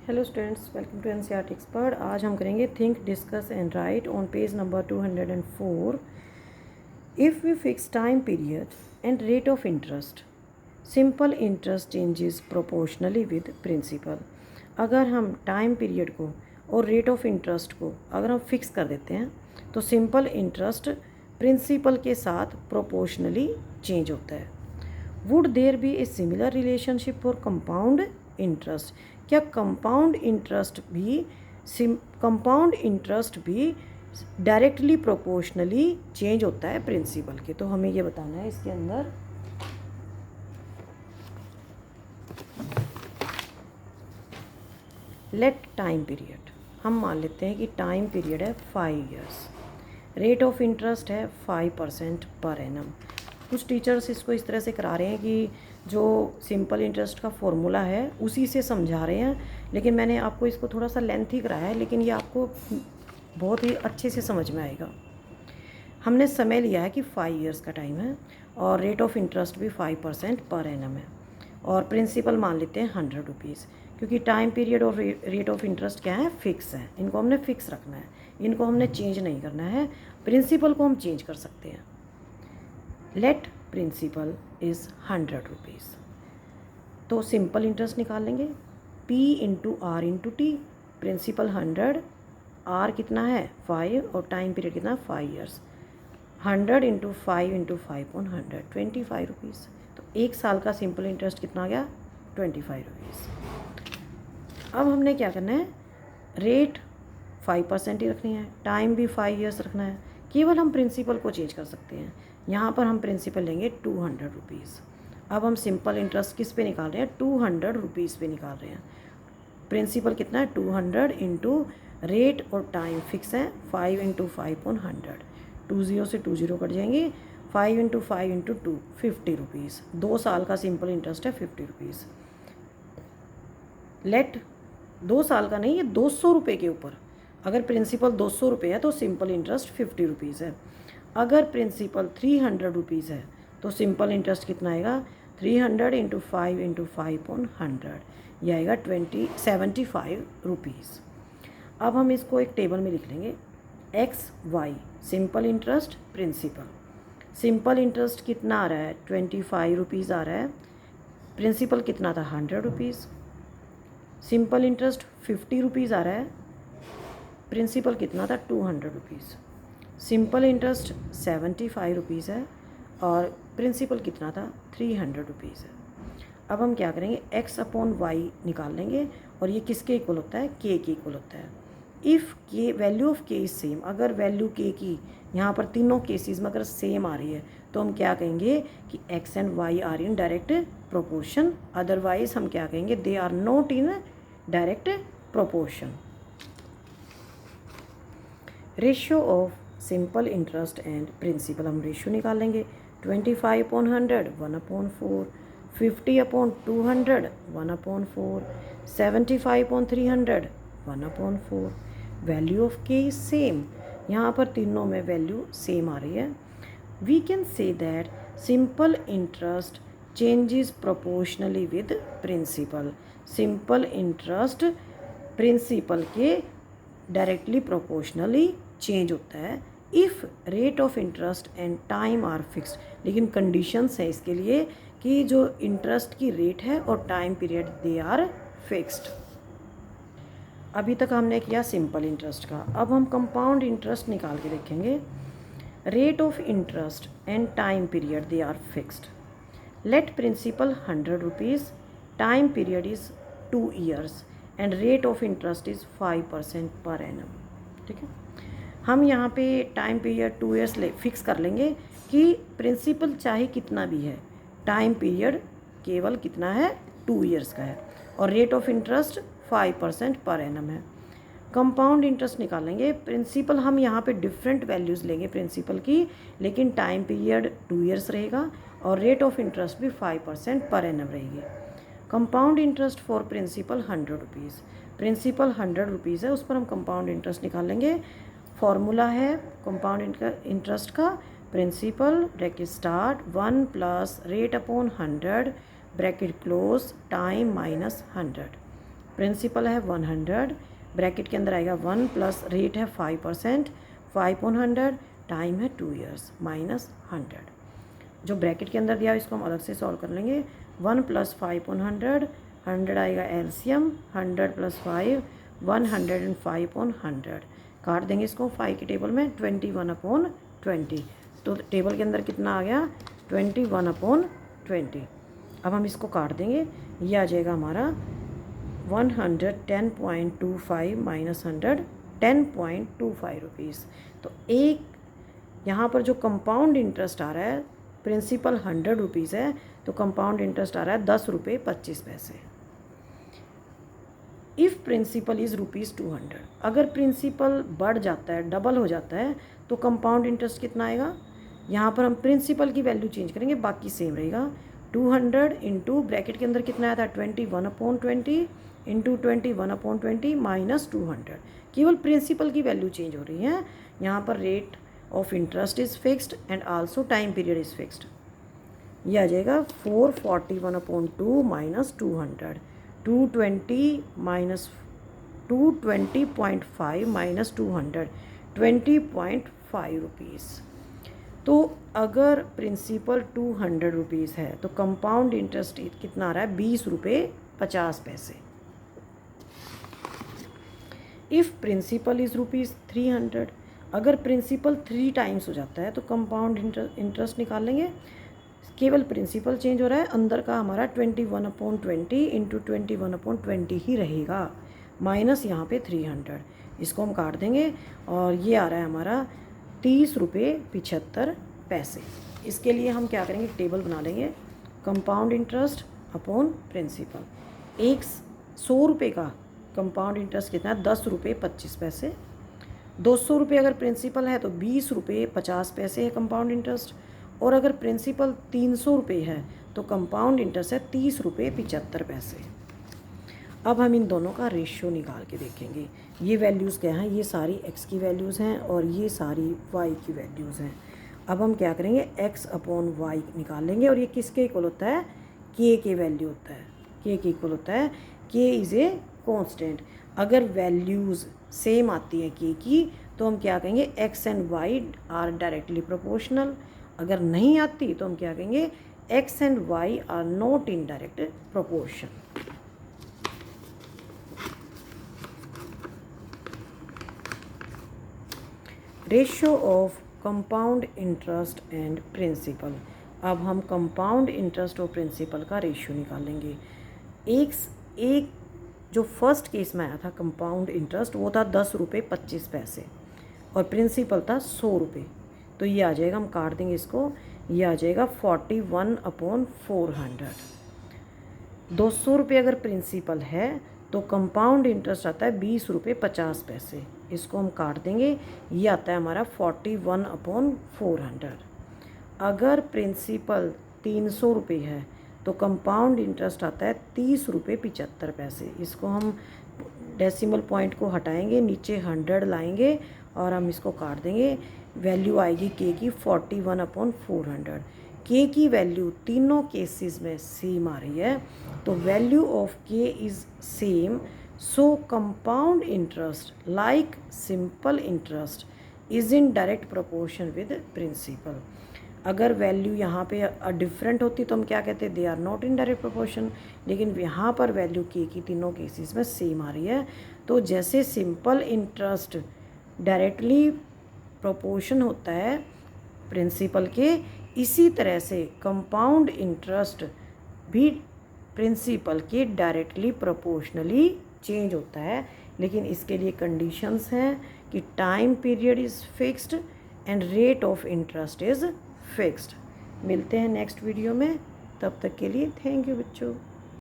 Hello students, welcome to NCERT expert. आज हम करेंगे think discuss and write on page number 204। If we fix time period and rate of interest, simple interest changes proportionally with principal. अगर हम time period को और rate of interest को अगर हम फिक्स कर देते हैं तो सिंपल इंटरेस्ट प्रिंसिपल के साथ प्रोपोर्शनली चेंज होता है। Would there be a similar relationship for compound interest? क्या कंपाउंड इंटरेस्ट भी डायरेक्टली प्रोपोर्शनली चेंज होता है प्रिंसिपल के? तो हमें ये बताना है इसके अंदर। लेट टाइम पीरियड, हम मान लेते हैं कि टाइम पीरियड है 5 इयर्स, रेट ऑफ इंटरेस्ट है 5% पर एनम। कुछ टीचर्स इसको इस तरह से करा रहे हैं कि जो सिंपल इंटरेस्ट का फॉर्मूला है उसी से समझा रहे हैं, लेकिन मैंने आपको इसको थोड़ा सा लेंथी कराया है, लेकिन ये आपको बहुत ही अच्छे से समझ में आएगा। हमने समय लिया है कि 5 इयर्स का टाइम है और रेट ऑफ इंटरेस्ट भी 5% पर एनम है और प्रिंसिपल मान लेते हैं 100 रुपीज़, क्योंकि टाइम पीरियड और रेट ऑफ इंटरेस्ट क्या है, फिक्स है। इनको हमने फिक्स रखना है, इनको हमने चेंज नहीं करना है। प्रिंसिपल को हम चेंज कर सकते हैं। लेट प्रिंसिपल इज़ 100 रुपीज़, तो सिंपल इंटरेस्ट निकाल लेंगे P into R into T. Principal 100, R कितना है 5 और टाइम पीरियड कितना 5 इयर्स। 100 into 5 into 5/100 25 rupees. तो एक साल का सिंपल इंटरेस्ट कितना आ गया 25 रुपीज़। अब हमने क्या करना है, रेट 5% ही रखनी है, टाइम भी 5 इयर्स रखना है। केवल हम प्रिंसिपल को चेंज कर सकते हैं। यहाँ पर हम प्रिंसिपल लेंगे 200 रुपीज़। अब हम सिंपल इंटरेस्ट किस पे निकाल रहे हैं, 200 रुपीज़ पे निकाल रहे हैं। प्रिंसिपल कितना है 200 इंटू रेट और टाइम फिक्स है 5 इंटू 5/100। 20 से 20 कट जाएंगे। 5 इंटू 5 इंटू 2 50 रुपीज़। 2 साल का सिंपल इंटरेस्ट है 50 रुपीज़। लेट 2 साल का नहीं, ये 200 रुपये के ऊपर। अगर प्रिंसिपल 200 रुपये है तो सिंपल इंटरेस्ट 50 रुपीज़ है। अगर प्रिंसिपल 300 रुपीज़ है तो सिंपल इंटरेस्ट कितना आएगा 300 इंटू 5 इंटू 5/100, यह आएगा 75 रुपीज़। अब हम इसको एक टेबल में लिख लेंगे। XY simple interest principal. Simple interest कितना आ रहा है 25 रुपीज़ आ रहा है। प्रिंसिपल कितना था 100 रुपीज़। सिंपल इंटरेस्ट 50 रुपीज़ आ रहा है। प्रिंसिपल कितना था 200 रुपीज़। सिंपल इंटरेस्ट 75 रुपीज़ है और प्रिंसिपल कितना था 300 रुपीज़ है। अब हम क्या करेंगे, X/Y निकाल लेंगे और ये किसके इक्वल होता है, K के इक्वल होता है। If K value of K is same, अगर वैल्यू K की यहाँ पर तीनों केसेस में अगर सेम आ रही है तो हम क्या कहेंगे कि X and Y are in direct proportion. Otherwise हम क्या कहेंगे, they are not in direct proportion. Ratio of simple interest and principal, हम रेशियो निकाल लेंगे। 25/100 1/4, 50/200 1/4, 75/300 1/4। Value of K is same, यहाँ पर तीनों में वैल्यू सेम आ रही है। We can say that simple interest changes proportionally with principal. Simple interest principal के डायरेक्टली प्रोपोर्शनली चेंज होता है if rate of interest and time are fixed. लेकिन कंडीशंस है इसके लिए कि जो इंटरेस्ट की रेट है और time period they are fixed. अभी तक हमने किया सिंपल इंटरेस्ट का, अब हम कंपाउंड इंटरेस्ट निकाल के देखेंगे। Rate of interest and time period they are fixed. Let principal 100 rupees, time period is 2 years and rate of interest is 5% per annum. ठीक है, हम यहाँ पे टाइम पीरियड 2 ईयर्स फिक्स कर लेंगे कि प्रिंसिपल चाहे कितना भी है, टाइम पीरियड केवल कितना है 2 ईयर्स का है और rate of interest 5% per annum है। कंपाउंड इंटरेस्ट निकालेंगे। प्रिंसिपल हम यहाँ पे डिफरेंट वैल्यूज़ लेंगे प्रिंसिपल की, लेकिन टाइम पीरियड 2 ईयर्स रहेगा और रेट ऑफ इंटरेस्ट भी 5% पर एनम रहेगी। Compound interest for principal 100 rupees. Principal 100 rupees है, उस पर हम कंपाउंड इंटरेस्ट निकाल लेंगे। फॉर्मूला है कंपाउंड इंटरेस्ट का, principal bracket start 1 plus rate bracket close time -100। Principal है 100, ब्रैकेट के अंदर आएगा 1 प्लस रेट है 5%, 5/100, टाइम है 2 ईयर्स माइनस 100। जो ब्रैकेट के अंदर दिया इसको हम अलग से सॉल्व कर लेंगे। 1 प्लस 5/100, 100 आएगा एलसीएम, 100 प्लस 5 105/100। काट देंगे इसको 5 की टेबल में 21/20। तो टेबल के अंदर कितना आ गया 21/20। अब हम इसको काट देंगे, ये आ जाएगा हमारा 110.25 माइनस 100 10.25 रुपीज़। तो एक यहाँ पर जो कंपाउंड इंटरेस्ट आ रहा है, प्रिंसिपल 100 रुपीज़ है तो कंपाउंड इंटरेस्ट आ रहा है 10 रुपये 25 पैसे। इफ़ प्रिंसिपल इज़ ₹200, अगर प्रिंसिपल बढ़ जाता है, डबल हो जाता है, तो कंपाउंड इंटरेस्ट कितना आएगा। यहाँ पर हम प्रिंसिपल की वैल्यू चेंज करेंगे, बाकी सेम रहेगा। 200 इंटू ब्रैकेट के अंदर कितना आया था 21/20 इंटू 21/20 माइनस 200। केवल प्रिंसिपल की वैल्यू चेंज हो रही है। यहाँ पर rate of interest is fixed and also time period is fixed. यह आ जाएगा 441/2 माइनस 200, 220 माइनस 220.5 माइनस 200 20.5 रुपीज़। तो अगर प्रिंसिपल 200 रुपीज़ है तो कंपाउंड इंटरेस्ट कितना आ रहा है 20 रुपये 50 पैसे। इफ़ प्रिंसिपल इज़ ₹300, अगर प्रिंसिपल 3 टाइम्स हो जाता है तो कंपाउंड इंटरेस्ट निकाल लेंगे। केवल प्रिंसिपल चेंज हो रहा है, अंदर का हमारा 21/20 इंटू 21/20 ही रहेगा, माइनस यहाँ पे 300। इसको हम काट देंगे और ये आ रहा है हमारा 30 रुपये 75 पैसे। इसके लिए हम क्या करेंगे, टेबल बना लेंगे। Compound interest upon principal. 100 रुपये का कंपाउंड इंटरेस्ट कितना है 10 रुपये 25 पैसे। 200 रुपये अगर प्रिंसिपल है तो 20 रुपये 50 पैसे है कंपाउंड इंटरेस्ट। और अगर प्रिंसिपल 300 रुपये है तो कंपाउंड इंटरेस्ट है 30 रुपये 75 पैसे। अब हम इन दोनों का रेशियो निकाल के देखेंगे। ये वैल्यूज़ क्या हैं, ये सारी x की वैल्यूज़ हैं और ये सारी y की वैल्यूज़ हैं। अब हम क्या करेंगे, x/y निकाल लेंगे और ये किसके इक्वल होता है, k के वैल्यू होता है, k के इक्वल होता है। k is a constant. अगर वैल्यूज़ सेम आती हैं k की तो हम क्या कहेंगे, x and y are directly proportional. अगर नहीं आती तो हम क्या कहेंगे, x and y are not in direct proportion. Ratio of compound interest and principal. अब हम कंपाउंड इंटरेस्ट और प्रिंसिपल का रेशियो निकालेंगे। एक जो फर्स्ट केस में आया था कंपाउंड इंटरेस्ट वो था 10 रुपये 25 पैसे और प्रिंसिपल था 100 रुपये। तो ये आ जाएगा, हम काट देंगे इसको, ये आ जाएगा 41/400। 200 रुपये अगर प्रिंसिपल है तो कंपाउंड इंटरेस्ट आता है 20 रुपये 50 पैसे। इसको हम काट देंगे, ये आता है हमारा 41/400। अगर प्रिंसिपल 300 रुपये है तो कंपाउंड इंटरेस्ट आता है 30 रुपये 75 पैसे। इसको हम डेसिमल पॉइंट को हटाएंगे, नीचे 100 लाएंगे और हम इसको काट देंगे। वैल्यू आएगी k की 41/400। k की वैल्यू तीनों केसेस में सेम आ रही है, तो value of k is same. So compound interest like simple interest is in direct proportion with principal. अगर वैल्यू यहाँ पे डिफरेंट होती तो हम क्या कहते, they are not in direct proportion. लेकिन यहाँ पर वैल्यू k की तीनों केसेस में सेम आ रही है। तो जैसे सिंपल इंटरेस्ट डायरेक्टली प्रोपोर्शन होता है प्रिंसिपल के, इसी तरह से कंपाउंड इंटरेस्ट भी प्रिंसिपल के डायरेक्टली प्रोपोर्शनली चेंज होता है। लेकिन इसके लिए कंडीशंस हैं कि time period is fixed and rate of interest is fixed. मिलते हैं नेक्स्ट वीडियो में, तब तक के लिए थैंक यू बच्चों।